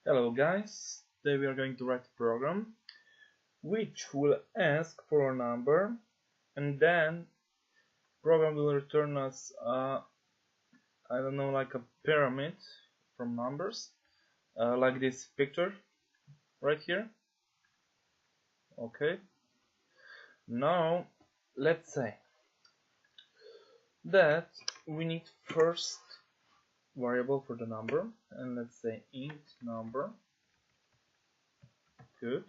Hello guys, today we are going to write a program which will ask for a number, and then program will return us I don't know, like a pyramid from numbers, like this picture right here. Okay, now let's say that we need first variable for the number, and let's say int number. Good.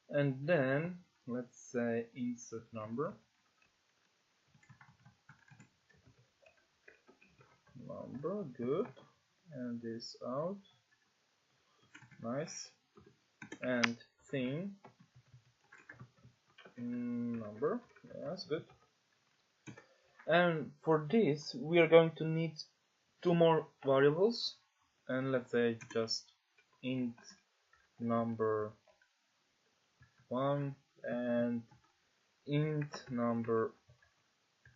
And then let's say insert number, good, and this out, nice, and thing number, yes, good. And for this we are going to need two more variables, and let's say just int number 1 and int number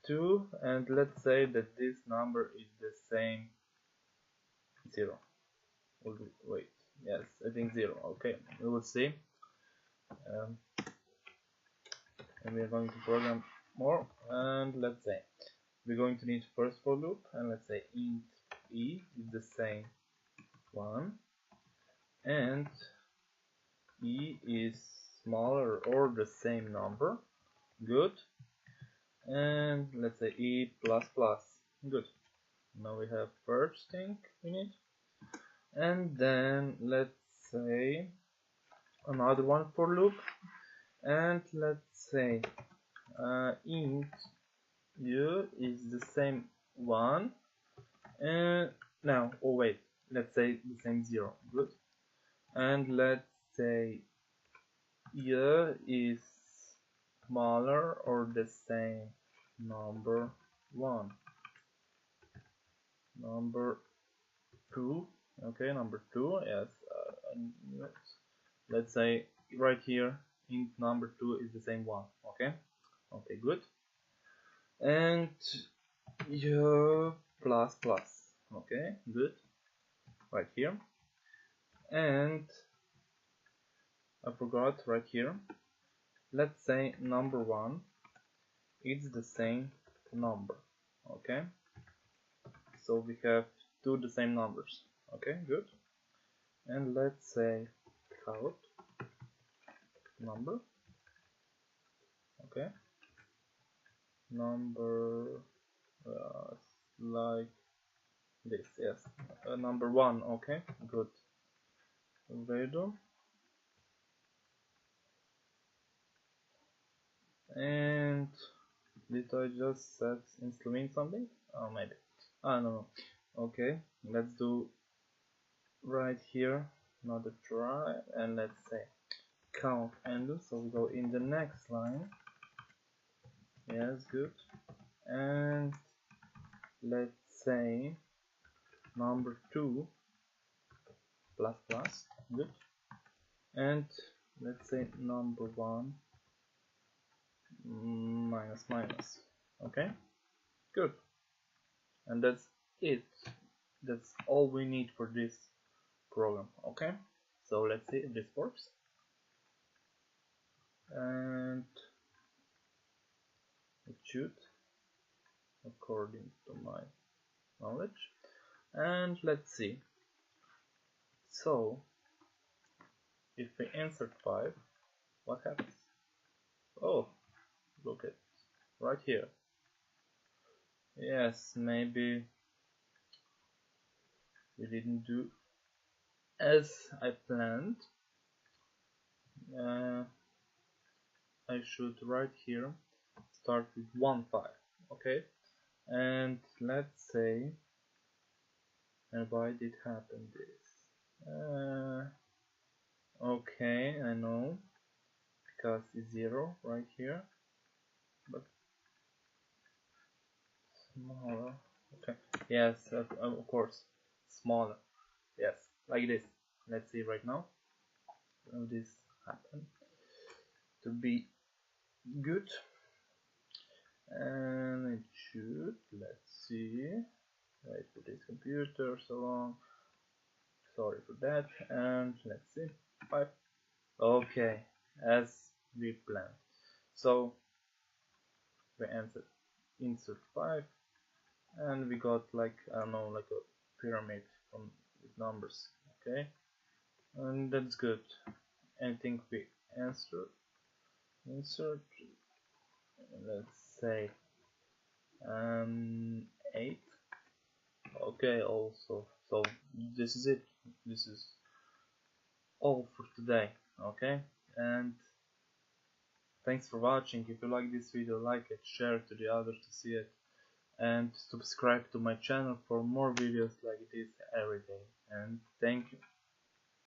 2, and let's say that this number is the same 0. Wait, yes, I think 0. Okay, we will see. And we are going to program more, and let's say we're going to need first for loop, and let's say int e is the same 1 and e is smaller or the same number, good, and let's say e plus plus, good. Now we have first thing we need, and then let's say another one for loop, and let's say int u is the same 1, and now, oh wait, let's say the same 0, good, and let's say u is smaller or the same number 1, number 2, okay, number 2, yes, let's say right here int number 2 is the same 1, okay, good, and u plus plus, okay, good, right here, and I forgot right here, let's say number 1 is the same number, okay, so we have two the same numbers, okay, good, and let's say count number, okay, number like this, yes, number 1, okay, good, value, and did I just set instrument something? Oh, maybe, no, okay, let's do right here another try, and let's say count handle, so we go in the next line, yes, good, and let's say number 2 plus plus, good, and let's say number 1 minus minus, okay, good, and that's it. That's all we need for this program, okay, so let's see if this works, and it should, according to my knowledge, and let's see. So if we insert 5, what happens? Oh, look at right here. Yes, maybe we didn't do as I planned. I should right here start with 1 5, okay, and let's say, and why did happen this? Okay, I know, because it's 0 right here, but smaller, okay, yes, of course, smaller, yes, like this. Let's see right now how this happen to be good, and it should, let's see, wait for this computer so long, sorry for that. And let's see, 5. Okay, as we planned. So we insert 5, and we got like, I don't know, like a pyramid from with numbers. Okay, and that's good. Anything we insert, let's say 8. Okay, also, so this is it. This is all for today. Okay, and thanks for watching. If you like this video, like it, share it to the others to see it, and subscribe to my channel for more videos like this every day. And thank you.